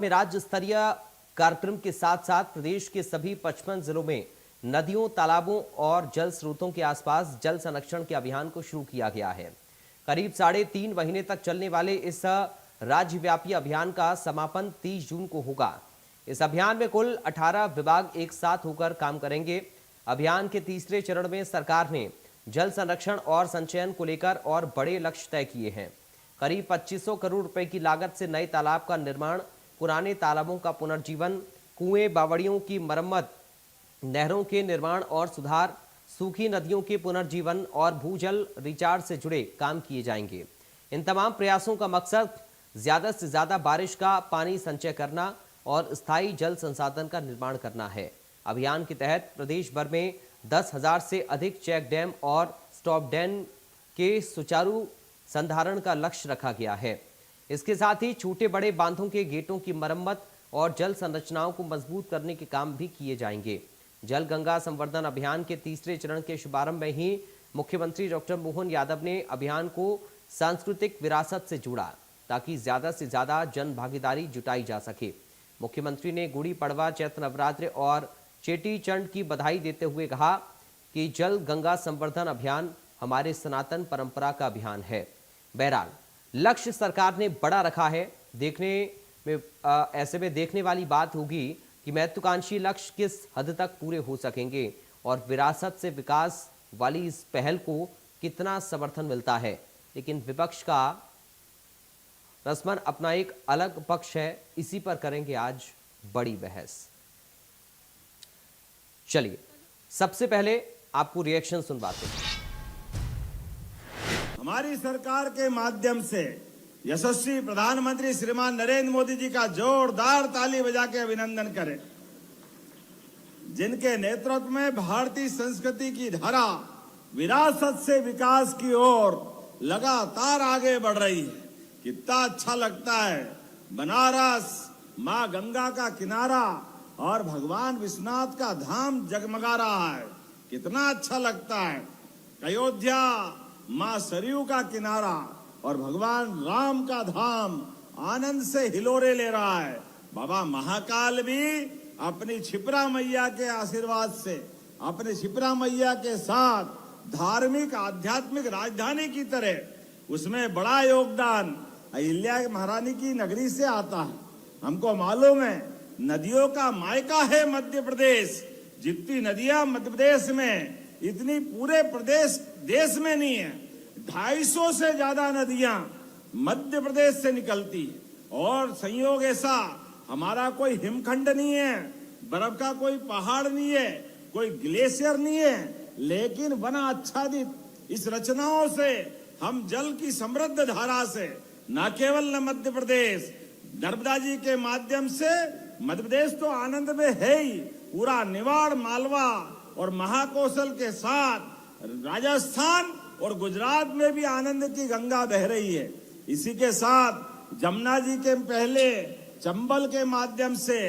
में राज्य स्तरीय कार्यक्रम के साथ साथ प्रदेश के सभी 55 जिलों में नदियों, तालाबों और जल स्रोतों के आसपास जल संरक्षण के अभियान को शुरू किया गया है। करीब 3.5 महीने तक चलने वाले इस राज्यव्यापी अभियान का समापन 30 जून को होगा। इस अभियान में कुल 18 विभाग एक साथ होकर काम करेंगे। अभियान के तीसरे चरण में सरकार ने जल संरक्षण और संचयन को लेकर और बड़े लक्ष्य तय किए हैं। करीब 2500 करोड़ रुपए की लागत से नए तालाब का निर्माण, पुराने तालाबों का पुनर्जीवन, कुएं बावड़ियों की मरम्मत, नहरों के निर्माण और सुधार, सूखी नदियों के पुनर्जीवन और भूजल रिचार्ज से जुड़े काम किए जाएंगे। इन तमाम प्रयासों का मकसद ज्यादा से ज्यादा बारिश का पानी संचय करना और स्थायी जल संसाधन का निर्माण करना है। अभियान के तहत प्रदेश भर में 10,000 से अधिक चेक डैम और स्टॉप डैम के सुचारू संधारण का लक्ष्य रखा गया है। इसके साथ ही छोटे बड़े बांधों के गेटों की मरम्मत और जल संरचनाओं को मजबूत करने के काम भी किए जाएंगे। जल गंगा संवर्धन अभियान के तीसरे चरण के शुभारंभ में ही मुख्यमंत्री डॉक्टर मोहन यादव ने अभियान को सांस्कृतिक विरासत से जोड़ा ताकि ज्यादा से ज्यादा जन भागीदारी जुटाई जा सके। मुख्यमंत्री ने गुड़ी पड़वा, चैत्र नवरात्रि और चेटी चंड की बधाई देते हुए कहा कि जल गंगा संवर्धन अभियान हमारे सनातन परंपरा का अभियान है। बहरहाल लक्ष्य सरकार ने बड़ा रखा है। ऐसे में देखने वाली बात होगी कि महत्वाकांक्षी लक्ष्य किस हद तक पूरे हो सकेंगे और विरासत से विकास वाली इस पहल को कितना समर्थन मिलता है। लेकिन विपक्ष का रसमन अपना एक अलग पक्ष है, इसी पर करेंगे आज बड़ी बहस। चलिए सबसे पहले आपको रिएक्शन सुनवाते हैं। हमारी सरकार के माध्यम से यशस्वी प्रधानमंत्री श्रीमान नरेंद्र मोदी जी का जोरदार ताली बजा के अभिनंदन करें, जिनके नेतृत्व में भारतीय संस्कृति की धारा विरासत से विकास की ओर लगातार आगे बढ़ रही है। कितना अच्छा लगता है, बनारस मां गंगा का किनारा और भगवान विश्वनाथ का धाम जगमगा रहा है। कितना अच्छा लगता है। अयोध्या मां सरयू का किनारा और भगवान राम का धाम आनंद से हिलोरे ले रहा है। बाबा महाकाल भी अपनी क्षिप्रा मैया के आशीर्वाद से, अपने क्षिप्रा मैया के साथ धार्मिक आध्यात्मिक राजधानी की तरह उसमें बड़ा योगदान अहिल्या महारानी की नगरी से आता है। हमको मालूम है नदियों का मायका है मध्य प्रदेश। जितनी नदियां मध्य प्रदेश में, इतनी पूरे प्रदेश देश में नहीं है। 250 से ज्यादा नदियां मध्य प्रदेश से निकलती है। और संयोग ऐसा, हमारा कोई हिमखंड नहीं है, बर्फ का कोई पहाड़ नहीं है, कोई ग्लेशियर नहीं है, लेकिन वन आच्छादित इस रचनाओं से हम जल की समृद्ध धारा से न केवल मध्य प्रदेश, नर्मदा जी के माध्यम से मध्य प्रदेश तो आनंद में है ही, पूरा निवाड़, मालवा और महाकौशल के साथ राजस्थान और गुजरात में भी आनंद की गंगा बह रही है। इसी के साथ जमुना जी के पहले चंबल के माध्यम से,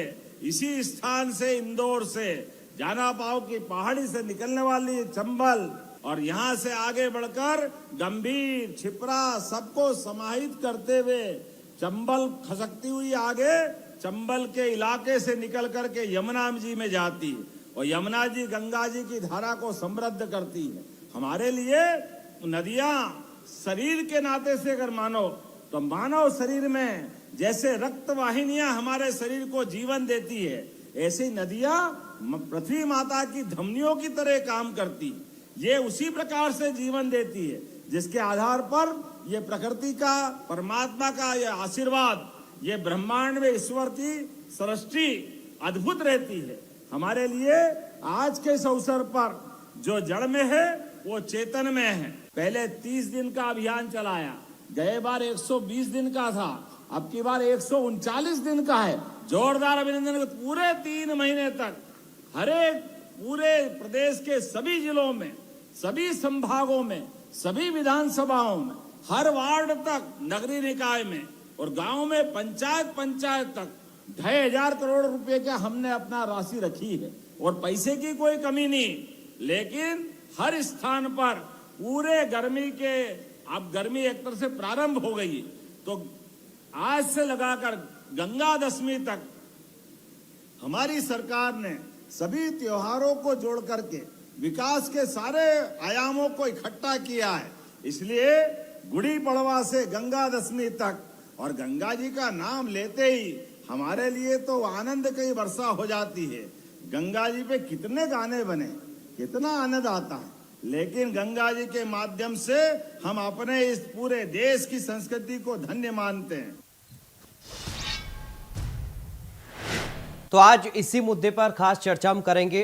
इसी स्थान से, इंदौर से, जाना पाव की पहाड़ी से निकलने वाली चंबल और यहां से आगे बढ़कर गंभीर, क्षिप्रा सबको समाहित करते हुए चंबल खसकती हुई आगे चंबल के इलाके से निकल करके यमुना जी में जाती है और यमुना जी गंगा जी की धारा को समृद्ध करती है। हमारे लिए नदियां शरीर के नाते से अगर मानो तो मानव शरीर में जैसे रक्त वाहिनियां हमारे शरीर को जीवन देती है, ऐसी नदियां पृथ्वी माता की धमनियों की तरह काम करती है। ये उसी प्रकार से जीवन देती है जिसके आधार पर ये प्रकृति का, परमात्मा का ये आशीर्वाद, ये ब्रह्मांड में ईश्वर की सृष्टि अद्भुत रहती है। हमारे लिए आज के इस अवसर पर जो जड़ में है वो चेतन में है। पहले 30 दिन का अभियान चलाया, गए बार 120 दिन का था, अब की बार 139 दिन का है। जोरदार अभिनंदन। पूरे 3 महीने तक हरेक पूरे प्रदेश के सभी जिलों में, सभी संभागों में, सभी विधानसभाओं में, हर वार्ड तक, नगरीय निकाय में और गांव में, पंचायत तक 2,500 करोड़ रुपए का हमने अपना राशि रखी है और पैसे की कोई कमी नहीं। लेकिन हर स्थान पर पूरे गर्मी के, अब गर्मी एक तरह से प्रारंभ हो गई, तो आज से लगाकर गंगा दशमी तक हमारी सरकार ने सभी त्योहारों को जोड़ करके विकास के सारे आयामों को इकट्ठा किया है। इसलिए गुड़ी पड़वा से गंगा दशमी तक, और गंगा जी का नाम लेते ही हमारे लिए तो आनंद की वर्षा हो जाती है। गंगा जी पे कितने गाने बने, कितना आनंद आता है, लेकिन गंगा जी के माध्यम से हम अपने इस पूरे देश की संस्कृति को धन्य मानते हैं। तो आज इसी मुद्दे पर खास चर्चा हम करेंगे,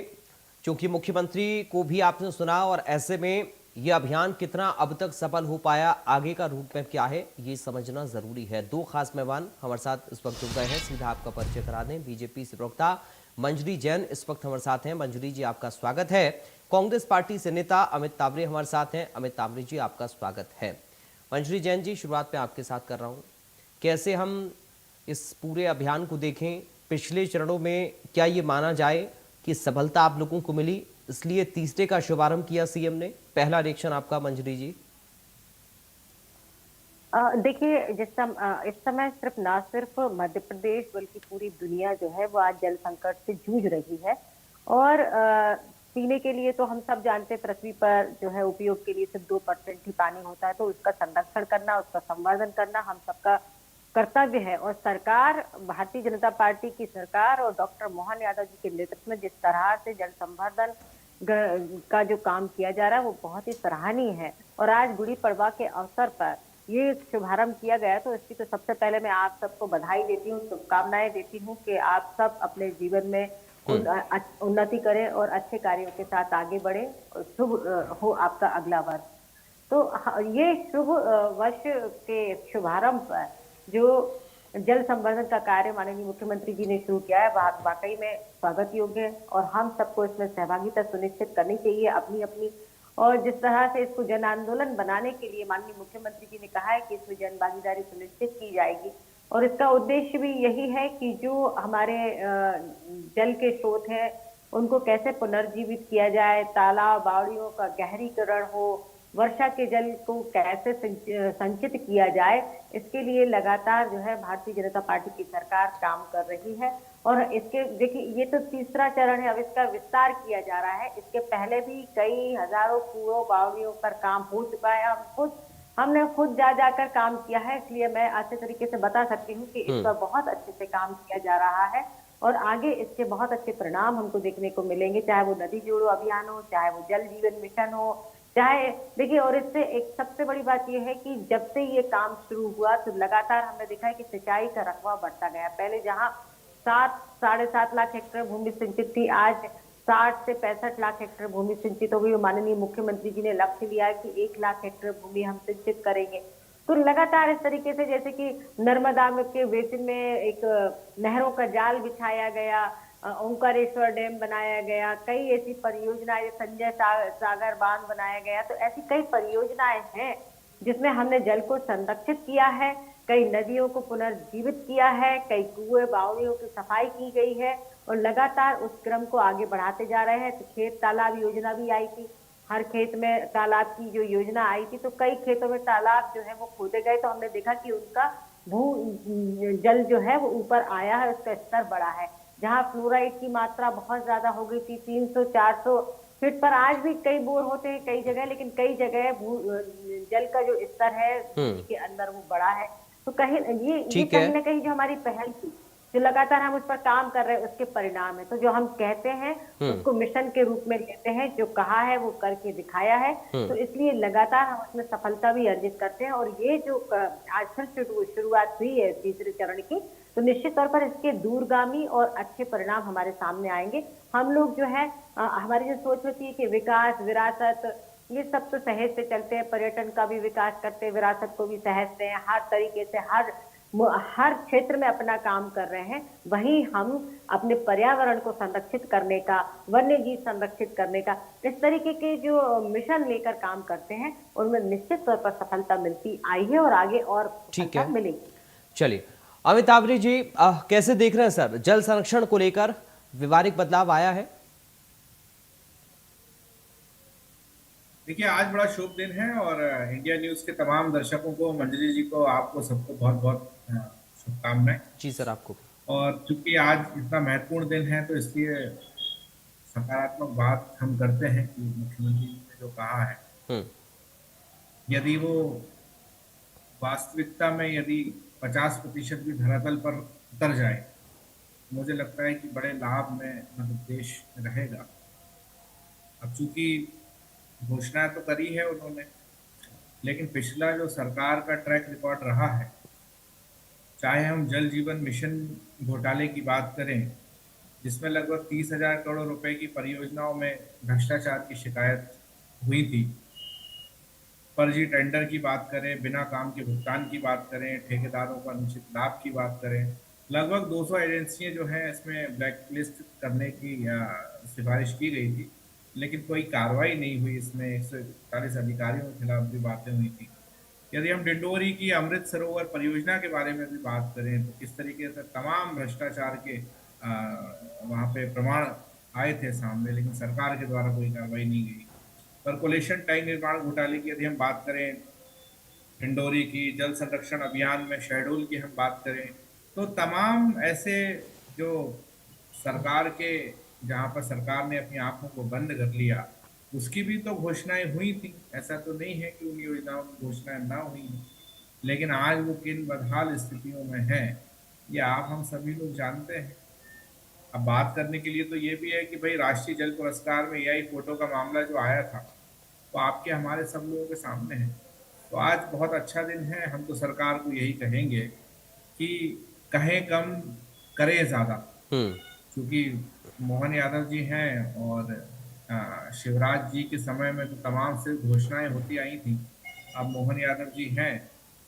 क्योंकि मुख्यमंत्री को भी आपने सुना और ऐसे में यह अभियान कितना अब तक सफल हो पाया, आगे का रूट मैप क्या है, ये समझना जरूरी है। दो खास मेहमान हमारे साथ इस वक्त जुड़ गए हैं, सीधा आपका परिचय करा दें। बीजेपी से प्रवक्ता मंजरी जैन इस वक्त हमारे साथ हैं। मंजरी जी, आपका स्वागत है। कांग्रेस पार्टी से नेता अमित तावरे हमारे साथ हैं। अमित तावरे जी, आपका स्वागत है। मंजरी जैन जी, शुरुआत में आपके साथ कर रहा हूँ, कैसे हम इस पूरे अभियान को देखें? पिछले चरणों में क्या ये माना जाए कि सफलता आप लोगों को मिली, इसलिए तीसरे का शुभारंभ किया सीएम ने? पहला रिएक्शन आपका मंजरी जी। देखिए, इस समय सिर्फ मध्य प्रदेश बल्कि पूरी दुनिया जो है वो आज जल संकट से जूझ रही है। और पीने के लिए तो हम सब जानते हैं पृथ्वी पर जो है उपयोग के लिए सिर्फ 2% ही पानी होता है, तो उसका संरक्षण करना, उसका संवर्धन करना हम सबका कर्तव्य है। और सरकार, भारतीय जनता पार्टी की सरकार और डॉक्टर मोहन यादव जी के नेतृत्व में जिस तरह से जल संवर्धन का जो काम किया जा रहा है वो बहुत ही सराहनीय है। और आज गुड़ी पड़वा के अवसर पर ये शुभारंभ किया गया, तो इसकी तो सबसे पहले मैं आप सबको बधाई देती हूँ, शुभकामनाएं देती हूँ कि आप सब अपने जीवन में उन्नति करें और अच्छे कार्यों के साथ आगे बढ़े और शुभ हो आपका अगला वर्ष। तो ये शुभ वर्ष के शुभारंभ पर जो जल संवर्धन का कार्य माननीय मुख्यमंत्री जी ने शुरू किया है, वाकई में स्वागत योग्य है और हम सबको इसमें सहभागिता सुनिश्चित करनी चाहिए अपनी अपनी। और जिस तरह से इसको जन आंदोलन बनाने के लिए माननीय मुख्यमंत्री जी ने कहा है कि इसमें जन भागीदारी सुनिश्चित की जाएगी, और इसका उद्देश्य भी यही है कि जो हमारे जल के स्रोत हैं उनको कैसे पुनर्जीवित किया जाए, तालाब बावड़ियों का गहरीकरण हो, वर्षा के जल को कैसे संचित किया जाए, इसके लिए लगातार जो है भारतीय जनता पार्टी की सरकार काम कर रही है। और इसके देखिए, ये तो तीसरा चरण है, अब इसका विस्तार किया जा रहा है। इसके पहले भी कई हजारों कुओं बावड़ियों पर काम हो चुका है। हमने खुद जा जाकर काम किया है, इसलिए मैं अच्छे तरीके से बता सकती हूँ कि इस पर बहुत अच्छे से काम किया जा रहा है और आगे इसके बहुत अच्छे परिणाम हमको देखने को मिलेंगे, चाहे वो नदी जोड़ो अभियान हो, चाहे वो जल जीवन मिशन हो, चाहे देखिए। और इससे एक सबसे बड़ी बात यह है कि जब से ये काम शुरू हुआ तो लगातार हमने देखा है कि सिंचाई का रकबा बढ़ता गया। पहले जहां 7-7.5 लाख हेक्टेयर भूमि सिंचित थी, आज 60 से 65 लाख हेक्टेयर भूमि सिंचित हो गई। माननीय मुख्यमंत्री जी ने लक्ष्य लिया है कि 1 लाख हेक्टेयर भूमि हम सिंचित करेंगे। तो लगातार इस तरीके से, जैसे कि नर्मदा के बेसिन में एक नहरों का जाल बिछाया गया, ओंकारेश्वर डैम बनाया गया, कई ऐसी परियोजनाएं, संजय सागर बांध बनाया गया। तो ऐसी कई परियोजनाएं हैं जिसमें हमने जल को संरक्षित किया है, कई नदियों को पुनर्जीवित किया है, कई कुएं बावड़ियों की सफाई की गई है और लगातार उस क्रम को आगे बढ़ाते जा रहे हैं। तो खेत तालाब योजना भी आई थी, हर खेत में तालाब की जो योजना आई थी, तो कई खेतों में तालाब जो है वो खोदे गए, तो हमने देखा कि उनका भू जल जो है वो ऊपर आया है, उसका स्तर बढ़ा है। जहाँ फ्लोराइड की मात्रा बहुत ज्यादा हो गई थी, 300-400 फीट पर, आज भी कई बोर होते हैं कई जगह, लेकिन कई जगह जल का जो स्तर है के अंदर वो बड़ा है। तो कहीं ये कहीं ना कहीं जो हमारी पहल थी, जो लगातार हम उस पर काम कर रहे हैं, उसके परिणाम है। तो जो हम कहते हैं उसको मिशन के रूप में लेते हैं, जो कहा है वो करके दिखाया है, तो इसलिए लगातार हम उसमें सफलता भी अर्जित करते हैं। और ये जो आज फिर शुरुआत हुई है तीसरे चरण की, तो निश्चित तौर पर इसके दूरगामी और अच्छे परिणाम हमारे सामने आएंगे। हम लोग जो है हमारी जो सोच होती है कि विकास, विरासत, ये सब तो सहज से चलते हैं, पर्यटन का भी विकास करते हैं, विरासत को भी सहजते हैं, हर तरीके से हर क्षेत्र में अपना काम कर रहे हैं। वहीं हम अपने पर्यावरण को संरक्षित करने का, वन्य जीव संरक्षित करने का, इस तरीके के जो मिशन लेकर काम करते हैं, उनमें निश्चित तौर पर सफलता मिलती आई है और आगे और सफलता मिलेगी। चलिए अमित तावरे जी, कैसे देख रहे हैं सर, जल संरक्षण को लेकर व्यवहारिक बदलाव आया है? देखिए, आज बड़ा शुभ दिन है और इंडिया न्यूज के तमाम दर्शकों को, मंजरी जी को, आपको सबको बहुत बहुत शुभकामनाएं। जी सर, आपको। और चूंकि आज इतना महत्वपूर्ण दिन है तो इसलिए सकारात्मक बात हम करते हैं कि मुख्यमंत्री जी ने जो कहा है, हम्म। यदि वो वास्तविकता में यदि 50% भी धरातल पर उतर जाए, मुझे लगता है कि बड़े लाभ में मध्य प्रदेश रहेगा। अब चूंकि घोषणा तो करी है उन्होंने, लेकिन पिछला जो सरकार का ट्रैक रिकॉर्ड रहा है, चाहे हम जल जीवन मिशन घोटाले की बात करें, जिसमें लगभग 30,000 करोड़ रुपए की परियोजनाओं में भ्रष्टाचार की शिकायत हुई थी, फर्जी टेंडर की बात करें, बिना काम के भुगतान की बात करें, ठेकेदारों का अनुचित लाभ की बात करें, लगभग 200 एजेंसियां जो हैं इसमें ब्लैक लिस्ट करने की सिफारिश की गई थी, लेकिन कोई कार्रवाई नहीं हुई। इसमें 141 अधिकारियों के खिलाफ भी बातें हुई थी। यदि हम डिंडोरी की अमृत सरोवर परियोजना के बारे में भी बात करें तो किस तरीके से तमाम भ्रष्टाचार के वहाँ पे प्रमाण आए थे सामने, लेकिन सरकार के द्वारा कोई कार्रवाई नहीं गई। परकोलेशन टैंक निर्माण घोटाले की यदि हम बात करें, डिंडोरी की, जल संरक्षण अभियान में शहडोल की हम बात करें, तो तमाम ऐसे जो सरकार के, जहाँ पर सरकार ने अपनी आंखों को बंद कर लिया, उसकी भी तो घोषणाएं हुई थी। ऐसा तो नहीं है कि उन योजनाओं की घोषणाएं ना हुई हैं, लेकिन आज वो किन बदहाल स्थितियों में है, ये आप हम सभी लोग जानते हैं। अब बात करने के लिए तो ये भी है कि भाई राष्ट्रीय जल पुरस्कार में एआई फोटो का मामला जो आया था, वो आपके हमारे सब लोगों के सामने है। तो आज बहुत अच्छा दिन है। हम तो सरकार को यही कहेंगे कि कहें कम, करें ज़्यादा। हम्म। क्योंकि मोहन यादव जी हैं और शिवराज जी के समय में तो तमाम से घोषणाएं होती आई थी। अब मोहन यादव जी हैं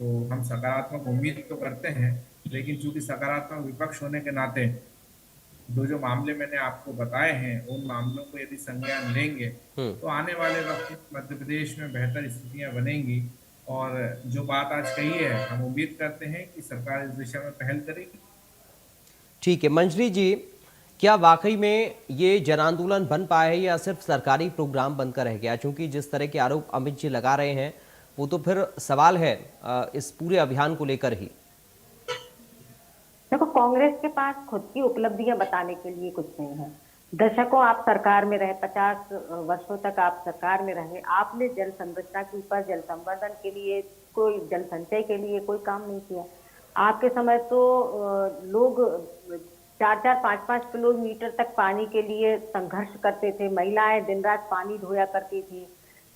तो हम सकारात्मक उम्मीद तो करते हैं, लेकिन चूंकि सकारात्मक विपक्ष होने के नाते जो मामले मैंने आपको बताए हैं, उन मामलों को यदि संज्ञान लेंगे हम्म। तो आने वाले वक्त में मध्य प्रदेश में बेहतर स्थितियां बनेंगी। और जो बात आज कही है, हम उम्मीद करते हैं कि सरकार इस दिशा में पहल करेगी। ठीक है मंजरी जी, क्या वाकई में ये जन आंदोलन बन पाया है या सिर्फ सरकारी प्रोग्राम बनकर रह गया? क्योंकि जिस तरह के आरोप अमित जी लगा रहे हैं, वो तो फिर सवाल है इस पूरे अभियान को लेकर ही। देखो, कांग्रेस के पास खुद की उपलब्धियां बताने के लिए कुछ नहीं है। दशकों आप सरकार में रहे, 50 वर्षों तक आप सरकार में रहे, आपने जल संरचना के ऊपर, जल संवर्धन के लिए, कोई जल संचय के लिए कोई काम नहीं किया। आपके समय तो लोग 4-4, 5-5 किलोमीटर तक पानी के लिए संघर्ष करते थे। महिलाएं दिन रात पानी धोया करती थी।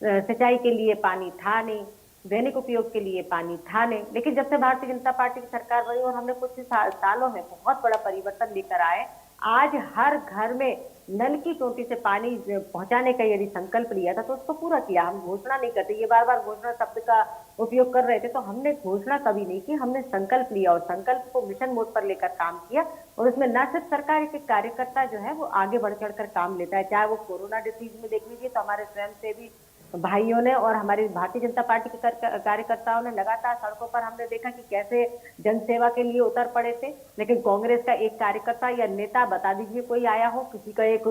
सिंचाई के लिए पानी था नहीं, दैनिक उपयोग के लिए पानी था नहीं। लेकिन जब से भारतीय जनता पार्टी की सरकार बनी और हमने कुछ ही सालों में बहुत बड़ा परिवर्तन लेकर आए, आज हर घर में नल की टोटी से पानी पहुंचाने का यदि संकल्प लिया था तो उसको पूरा किया। हम घोषणा नहीं करते, ये बार बार घोषणा शब्द का उपयोग कर रहे थे, तो हमने घोषणा कभी नहीं की, हमने संकल्प लिया और संकल्प को मिशन मोड पर लेकर काम किया। और उसमें न सिर्फ सरकार के कार्यकर्ता जो है वो आगे बढ़ चढ़कर काम लेता है, चाहे वो कोरोना डिसीज में देख लीजिए तो हमारे स्वयंसेवी भाइयों ने और हमारी भारतीय जनता पार्टी के कार्यकर्ताओं ने लगातार सड़कों पर हमने देखा कि कैसे जनसेवा के लिए उतर पड़े थे। लेकिन कांग्रेस का एक कार्यकर्ता या नेता बता दीजिए कोई आया हो, किसी का एक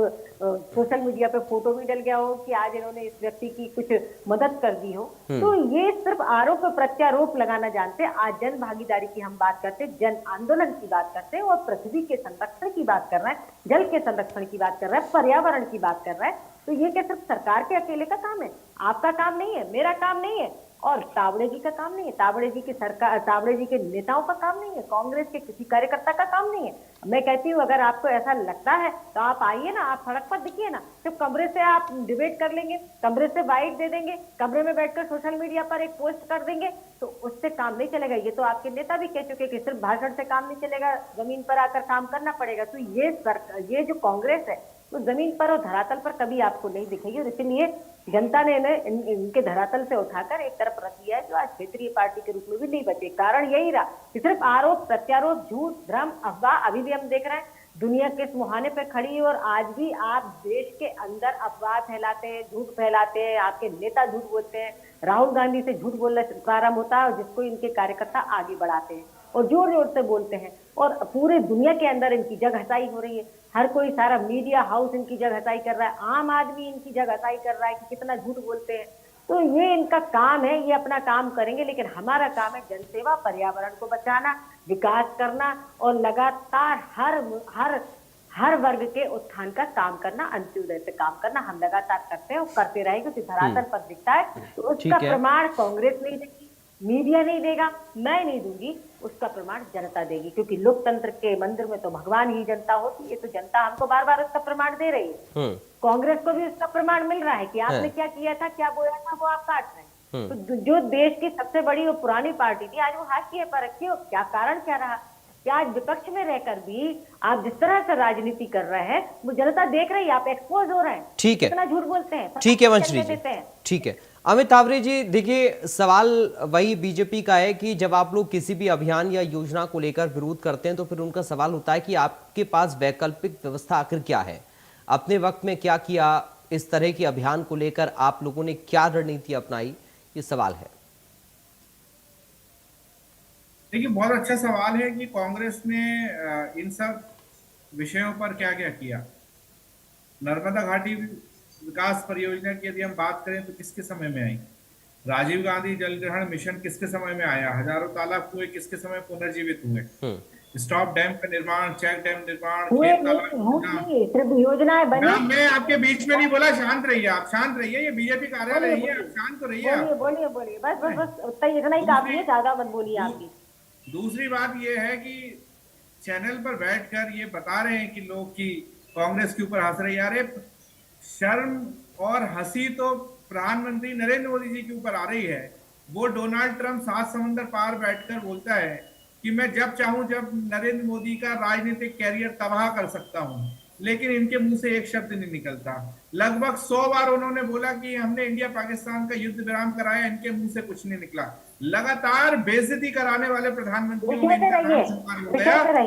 सोशल मीडिया पे फोटो भी डल गया हो कि आज इन्होंने इस व्यक्ति की कुछ मदद कर दी हो। तो ये सिर्फ आरोप प्रत्यारोप लगाना जानते। आज जन भागीदारी की हम बात करते, जन आंदोलन की बात करते और पृथ्वी के संरक्षण की बात कर रहे हैं, जल के संरक्षण की बात कर रहे हैं, पर्यावरण की बात कर रहे हैं। तो ये क्या सिर्फ सरकार के अकेले का काम है? आपका काम नहीं है, मेरा काम नहीं है और तावड़े जी का काम नहीं है, तावड़े जी की सरकार, तावड़े जी के नेताओं का काम नहीं है, कांग्रेस के किसी कार्यकर्ता का काम नहीं है। मैं कहती हूँ अगर आपको ऐसा लगता है तो आप आइए ना, आप सड़क पर दिखिए ना। सिर्फ कमरे से आप डिबेट कर लेंगे, कमरे से बाइट दे देंगे, कमरे में बैठकर सोशल मीडिया पर एक पोस्ट कर देंगे तो उससे काम नहीं चलेगा। ये तो आपके नेता भी कह चुके कि सिर्फ भाषण से काम नहीं चलेगा, जमीन पर आकर काम करना पड़ेगा। तो ये जो कांग्रेस है वो जमीन पर और धरातल पर कभी आपको नहीं दिखेगी और इसलिए जनता ने इनके धरातल से उठाकर एक तरफ रख दिया है, जो आज क्षेत्रीय पार्टी के रूप में भी नहीं बचे। कारण यही रहा कि सिर्फ आरोप प्रत्यारोप, झूठ, भ्रम, अफवाह। अभी भी हम देख रहे हैं दुनिया के इस मुहाने पे खड़ी है और आज भी आप देश के अंदर अफवाह फैलाते हैं, झूठ फैलाते हैं, आपके नेता झूठ बोलते हैं। राहुल गांधी से झूठ बोलना प्रारंभ होता है और जिसको इनके कार्यकर्ता आगे बढ़ाते हैं और जोर जोर से बोलते हैं और पूरे दुनिया के अंदर इनकी जग हसाई हो रही है। हर कोई, सारा मीडिया हाउस इनकी जग हसाई कर रहा है, आम आदमी इनकी जग हसाई कर रहा है कि कितना झूठ बोलते हैं। तो ये इनका काम है, ये अपना काम करेंगे, लेकिन हमारा काम है जनसेवा, पर्यावरण को बचाना, विकास करना और लगातार हर वर्ग के उत्थान का काम करना, अंत्योदय पे काम करना। हम लगातार करते हैं और करते रहेंगे। क्योंकि धरातल पर दिखता है तो उसका ठीक है। प्रमाण कांग्रेस नहीं देगी, मीडिया नहीं देगा, मैं नहीं दूंगी, उसका प्रमाण जनता देगी। क्योंकि लोकतंत्र के मंदिर में तो भगवान ही जनता होती है, तो जनता हमको बार बार उसका प्रमाण दे रही है। कांग्रेस को भी उसका प्रमाण मिल रहा है कि आपने क्या किया था, क्या बोला था, वो आप काट रहे हैं। तो जो देश की सबसे बड़ी और पुरानी पार्टी थी, आज वो हाशिए पर रखी हो। क्या कारण क्या रहा कि आज विपक्ष में रहकर भी आप जिस तरह से राजनीति कर रहे हैं, वो जनता देख रही है, आप एक्सपोज हो रहे हैं। ठीक है, कितना झूठ बोलते हैं। ठीक है वंशरी जी, देते हैं। ठीक है। अमित तावरे जी, देखिए सवाल वही बीजेपी का है कि जब आप लोग किसी भी अभियान या योजना को लेकर विरोध करते हैं तो फिर उनका सवाल होता है कि आपके पास वैकल्पिक व्यवस्था आखिर क्या है। अपने वक्त में क्या किया, इस तरह के अभियान को लेकर आप लोगों ने क्या रणनीति अपनाई, ये सवाल है। देखिए, बहुत अच्छा सवाल है कि कांग्रेस ने इन सब विषयों पर क्या क्या किया। नर्मदा घाटी विकास परियोजना की यदि हम बात करें तो किसके समय में आई? राजीव गांधी जल ग्रहण मिशन किसके समय में आया? हजारों तालाब कुएं किसके समय पुनर्जीवित हुए? स्टॉप डैम का निर्माण, चेक डैम निर्माण, खेत तालाब योजनाएं बनी। मैं आपके बीच में नहीं बोला, शांत रहिए, आप शांत रहिए, ये बीजेपी कार्यालय है, आप शांत तो रहिए। बोलिए बोलिए, बस इतना ही काफी है, ज्यादा मत बोलिए आप भी। दूसरी बात ये है कि चैनल पर बैठकर ये बता रहे हैं कि लोग की कांग्रेस के ऊपर हंस रही है। अरे शर्म और हंसी तो प्रधानमंत्री नरेंद्र मोदी जी के ऊपर आ रही है। वो डोनाल्ड ट्रंप 7 समंदर पार बैठकर बोलता है कि मैं जब चाहूं जब नरेंद्र मोदी का राजनीतिक कैरियर तबाह कर सकता हूं, लेकिन इनके मुंह से एक शब्द नहीं निकलता। लगभग 100 बार उन्होंने बोला कि हमने इंडिया पाकिस्तान का युद्ध विराम कराया, इनके मुंह से कुछ नहीं निकला। लगातार बेइज्जती कराने वाले प्रधानमंत्री में इनका नाम शुमार हो गया।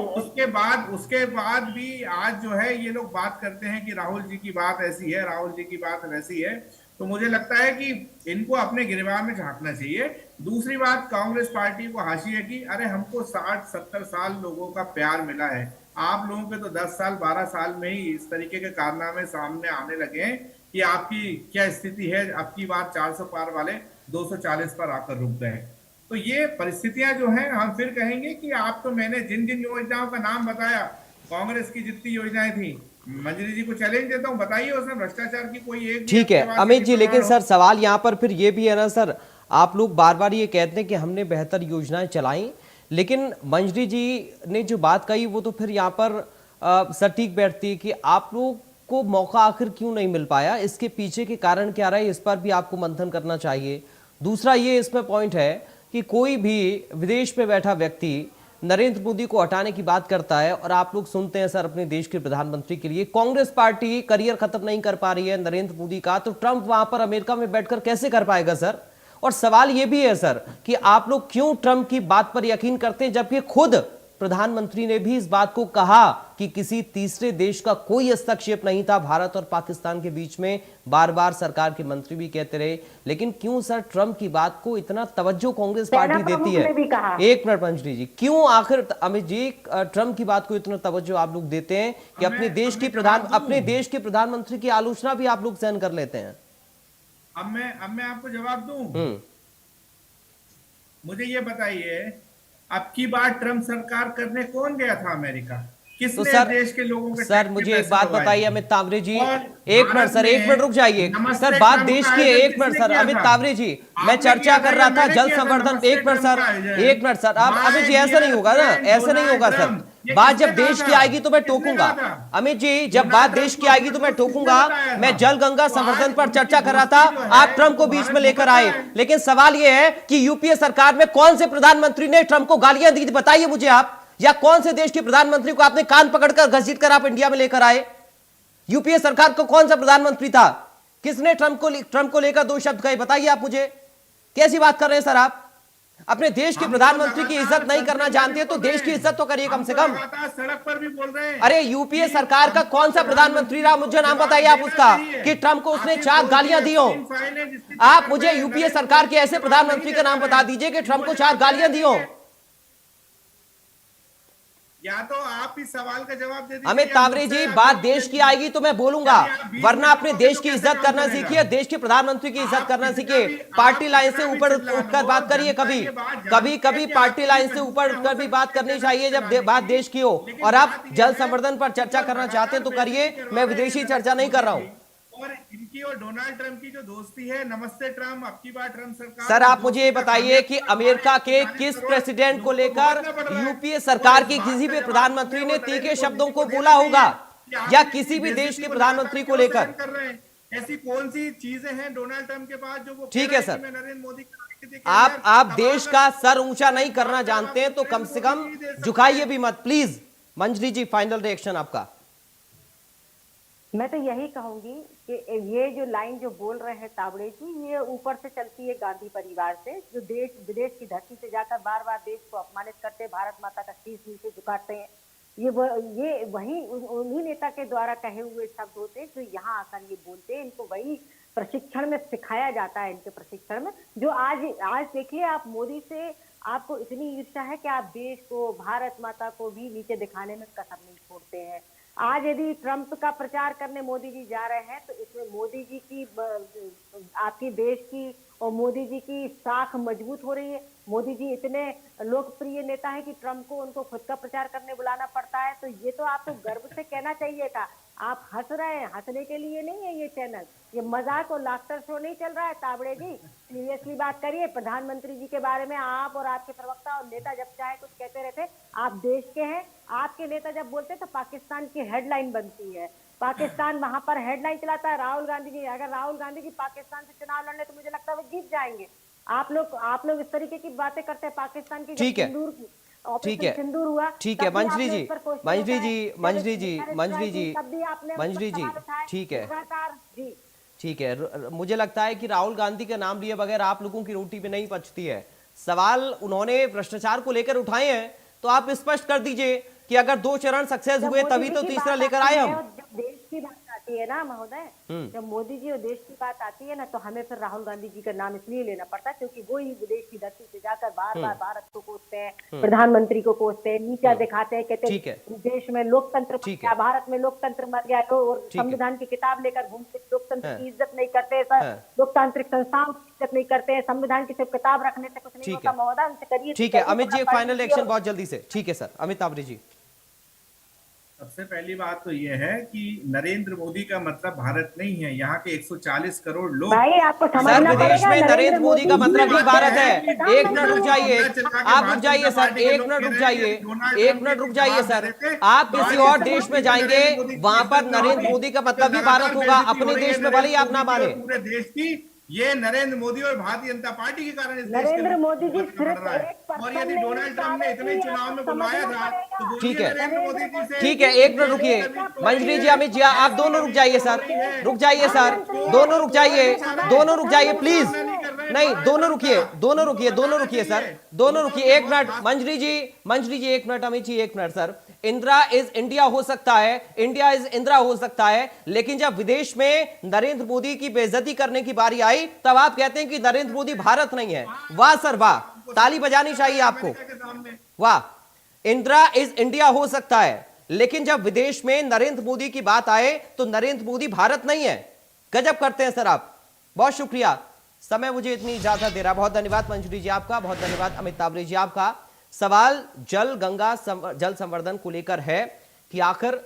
उसके बाद भी आज जो है ये लोग बात करते हैं कि राहुल जी की बात ऐसी है, राहुल जी की बात वैसी है। तो मुझे लगता है कि इनको अपने गिरबान में झांकना चाहिए। दूसरी बात, कांग्रेस पार्टी को हाशिए की, अरे हमको 60-70 साल लोगों का प्यार मिला है, आप लोगों के तो 10 साल 12 साल में ही इस तरीके के कारनामे सामने आने लगे हैं कि आपकी क्या स्थिति है। आपकी बात 400 पार वाले 240 पर आकर रुक गए। तो ये परिस्थितियां जो हैं, हम फिर कहेंगे कि आप तो, मैंने जिन जिन योजनाओं का नाम बताया, कांग्रेस की जितनी योजनाएं थी, मंजरी जी को चैलेंज देता हूं, बताइए उसमें भ्रष्टाचार की कोई एक। ठीक है अमित जी, लेकिन सर सवाल यहाँ पर फिर ये भी है ना सर, आप लोग बार बार ये कहते हैं कि हमने बेहतर योजनाएं चलाई, लेकिन मंजरी जी ने जो बात कही वो तो फिर यहाँ पर सटीक बैठती है कि आप लोग को मौका आखिर क्यों नहीं मिल पाया, इसके पीछे के कारण क्या रहे, इस पर भी आपको मंथन करना चाहिए। दूसरा ये इसमें पॉइंट है कि कोई भी विदेश में बैठा व्यक्ति नरेंद्र मोदी को हटाने की बात करता है और आप लोग सुनते हैं सर अपने देश के प्रधानमंत्री के लिए कांग्रेस पार्टी करियर खत्म नहीं कर पा रही है नरेंद्र मोदी का, तो ट्रंप वहां पर अमेरिका में बैठकर कैसे कर पाएगा सर? और सवाल यह भी है सर कि आप लोग क्यों ट्रंप की बात पर यकीन करते हैं, जबकि खुद प्रधानमंत्री ने भी इस बात को कहा कि किसी तीसरे देश का कोई हस्तक्षेप नहीं था भारत और पाकिस्तान के बीच में। बार बार सरकार के मंत्री भी कहते रहे, लेकिन क्यों सर ट्रंप की बात को इतना तवज्जो कांग्रेस पार्टी देती है? एक मिनट मंजरी जी, क्यों आखिर अमित जी ट्रंप की बात को इतना तवज्जो आप लोग देते हैं कि अपने देश के प्रधानमंत्री की आलोचना भी आप लोग सहन कर लेते हैं? अब मैं आपको जवाब दूं। मुझे ये बताइए, अब की बार ट्रंप सरकार करने कौन गया था अमेरिका? किसने तो देश के लोगों के? सर मुझे एक बात बताइए अमित तावरे जी, एक मिनट सर, एक मिनट रुक जाइए सर, बात देश की है। एक मिनट सर अमित तावरे जी, मैं चर्चा कर रहा था जल संवर्धन। एक मिनट सर, आप अमित जी ऐसा नहीं होगा ना, ऐसे नहीं होगा सर। बात जब देश की आएगी तो मैं टोकूंगा अमित जी, जब बात देश की आएगी तो मैं टोकूंगा। मैं जल गंगा संवर्धन पर चर्चा कर रहा था, आप ट्रंप को बीच में लेकर आए। लेकिन सवाल यह है कि यूपीए सरकार में कौन से प्रधानमंत्री ने ट्रंप को गालियां दी, बताइए मुझे आप, या कौन से देश के प्रधानमंत्री को आपने कान पकड़कर घसीट कर आप इंडिया में लेकर आए? यूपीए सरकार को कौन सा प्रधानमंत्री था? किसने ट्रंप को लेकर 2 शब्द कहे? बताइए आप मुझे, कैसी बात कर रहे हैं सर आप? अपने देश के प्रधानमंत्री की इज्जत नहीं करना जानते हैं तो देश की इज्जत तो करिए कम से कम। सड़क पर भी बोल रहे हैं। अरे यूपीए सरकार का कौन सा प्रधानमंत्री रहा, मुझे नाम बताइए आप उसका, कि ट्रंप को उसने 4 गालियां दी हो। आप मुझे यूपीए सरकार के ऐसे प्रधानमंत्री का नाम बता दीजिए कि ट्रंप को 4 गालियां दी हो। या तो आप इस सवाल का जवाब दे दीजिए। अमित या तावरे मुझसे जी, आप बात जवाब देश दे की दीजिए। आएगी तो मैं बोलूंगा, यदि आप बीच वरना में अपने बोलोगे देश तो की कैसे इज्जत काम करना चलेगा? सीखिए, देश के प्रधानमंत्री की इज्जत आप करना कितना सीखिए। भी- पार्टी आप लाइन से कितना भी ऊपर चिल्ला उठकर लो, बात करिए, जनता कभी ये बात जानती कभी है कभी कि पार्टी आपकी लाइन से ऊपर मजबूरियां हो उठकर भी बात सकती है करनी जनता चाहिए जब चलाने बात की। देश की हो। लेकिन और आप बात ये जल है संवर्धन पर कि चर्चा जो करना चाहते हैं तो लगातार करिए, बेइज्जती मैं करवा रहे विदेशी हैं चर्चा नहीं कर रहा हूं। और इनकी और डोनाल्ड ट्रंप की जो दोस्ती है, नमस्ते ट्रम्प, अब की बार ट्रम्प सरकार सर, उस आप मुझे ये दोस्ती का बताइए कि खामियाजा अमेरिका के हमारे किस 140 करोड़ प्रेसिडेंट को लोगों लेकर भुगतना पड़ रहा है। यूपीए और सरकार इस के बात किसी का भी जवाब प्रधानमंत्री हमें ने वो तीखे नरेंद्र मोदी शब्दों जी को देना बोला चाहिए होगा, कि आप या इनकी किसी भी देश बेइज्जती के को लगातार प्रधानमंत्री को क्यों लेकर? सहन कर रहे हैं? ऐसी कौन सी चीजें हैं डोनाल्ड ट्रम्प के पास जो वो ठीक कह है रहे हैं सर। कि मैं नरेंद्र मोदी का किसी के आप अंदर आप दबाव देश कर- का सर ऊंचा नहीं इस करना बात का जानते हैं जवाब तो नरेंद्र कम से मोदी कम जी दे सकते झुकाइए हैं। भी मत please. Manjari ji, final reaction आपका। मैं तो यही कहूंगी कि ये जो लाइन जो बोल रहे हैं तावड़े जी, ये ऊपर से चलती है गांधी परिवार से, जो देश विदेश की धरती से जाकर बार बार देश को अपमानित करते हैं, भारत माता का शीश नीचे झुकाते हैं। ये वही उन्हीं नेता के द्वारा कहे हुए शब्द होते हैं जो यहाँ आकर ये बोलते हैं। इनको वही प्रशिक्षण में सिखाया जाता है, इनके प्रशिक्षण में। जो आज देखिए, आप मोदी से आपको इतनी ईर्ष्या है कि आप देश को, भारत माता को भी नीचे दिखाने में कसर नहीं छोड़ते हैं। आज यदि ट्रंप का प्रचार करने मोदी जी जा रहे हैं तो इसमें मोदी जी की, आपकी देश की और मोदी जी की साख मजबूत हो रही है। मोदी जी इतने लोकप्रिय नेता है कि ट्रंप को उनको खुद का प्रचार करने बुलाना पड़ता है। तो ये तो आपको गर्व से कहना चाहिए था। आप हंस रहे हैं, हंसने के लिए नहीं है ये चैनल, ये मजाक और लाफ्टर शो नहीं चल रहा है। तावड़े जी, सीरियसली बात करिए। प्रधानमंत्री जी के बारे में आप और आपके प्रवक्ता और नेता जब चाहे कुछ कहते रहते। आप देश के हैं, आपके नेता जब बोलते हैं तो पाकिस्तान की हेडलाइन बनती है, पाकिस्तान वहां पर हेडलाइन चलाता है। राहुल गांधी जी, अगर राहुल गांधी जी पाकिस्तान से चुनाव लड़ने तो मुझे लगता है वो जीत जाएंगे। आप लोग इस तरीके की बातें करते हैं पाकिस्तान की। ठीक है, ठीक है, सिंदूर हुआ, ठीक है। तब भी मंजरी आपने जी, उस पर क्वेश्चन मंजरी उठाए, जी, जब मंजरी जी, बारिश मंजरी आई थी, जी, तब भी आपने उस पर मंजरी जी, सवाल उठाए, ठीक है, लगातार जी। ठीक है। मुझे लगता है कि राहुल गांधी का नाम लिए बगैर आप लोगों की रोटी पे नहीं पचती है। सवाल उन्होंने भ्रष्टाचार को लेकर उठाए हैं, तो आप स्पष्ट कर दीजिए कि अगर 2 चरण सक्सेस जब हुए मोदी तभी जी तो की तीसरा बात लेकर आती आए है हम। और जब देश की बात आती है ना महोदय, जब मोदी जी और देश की बात आती है ना, तो हमें फिर राहुल गांधी जी का नाम इसलिए लेना पड़ता है क्योंकि वो ही विदेश की धरती से जाकर बार बार भारत को कोसते हैं, प्रधानमंत्री को कोसते हैं, नीचा दिखाते हैं, कहते ठीक है, हैं देश में लोकतंत्र मर ठीक गया, है, भारत में लोकतंत्र मर गया। तो और ठीक है। संविधान की किताब लेकर घूमते, लोकतंत्र हाँ। की इज्जत नहीं करते, हाँ। लोकतांत्रिक संस्थाओं की इज्जत नहीं करते हैं, संविधान की सिर्फ किताब रखने से कुछ नहीं ठीक होता। है। महोदय, उनसे करिए, ठीक है अमित जी, एक फाइनल रिएक्शन बहुत जल्दी से। ठीक है सर, अमित तावरे जी। सबसे पहली बात तो ये है कि नरेंद्र मोदी का मतलब भारत नहीं है, यहाँ के 140 करोड़ लोग। भाई आपको सर, समझना विदेश पड़ेगा, में नरेंद्र मोदी का मतलब ही भारत है। एक मिनट रुक जाइए, आप रुक जाइए सर, एक मिनट रुक जाइए, एक मिनट रुक जाइए सर। आप किसी और देश में जाएंगे, वहां पर नरेंद्र मोदी का मतलब भी भारत होगा। अपने देश में भले ही आप ना माने। पूरे देश की ये नरेंद्र मोदी और भारतीय जनता पार्टी के कारण इस देश के नरेंद्र लोग मोदी जी भुगतना पड़ रहा है। सिर्फ और यदि डोनाल्ड ट्रंप ने इतने चुनाव में बुलाया था तो बोलिए ठीक है, नरेंद्र मोदी जी से। ठीक है, एक मिनट रुकिए। मंजरी जी, अमित जी, आप दोनों रुक जाइए सर, रुक जाइए सर, दोनों रुक जाइए, दोनों रुक जाइए प्लीज। नहीं, दोनों रुकिए, दोनों रुकिए, दोनों रुकिए सर, दोनों रुकिए। 1 minute Manjari ji, Manjari ji 1 minute, Amit ji 1 minute sir. Indira is India हो सकता है, इंडिया इज इंदिरा हो सकता है, लेकिन जब विदेश में नरेंद्र मोदी की बेइज्जती करने की बारी आई तब आप कहते हैं कि नरेंद्र मोदी भारत नहीं है। वाह सर वाह, ताली बजानी चाहिए आपको, वाह। इंदिरा इज इंडिया हो सकता है, लेकिन जब विदेश में नरेंद्र मोदी की बात आए तो नरेंद्र मोदी भारत नहीं है। गजब करते हैं सर आप, बहुत शुक्रिया। समय मुझे इतनी इजाजत दे रहा, बहुत धन्यवाद मंजरी जी आपका, बहुत धन्यवाद अमित तावरे जी आपका। सवाल जल संवर्धन को लेकर है कि आखिर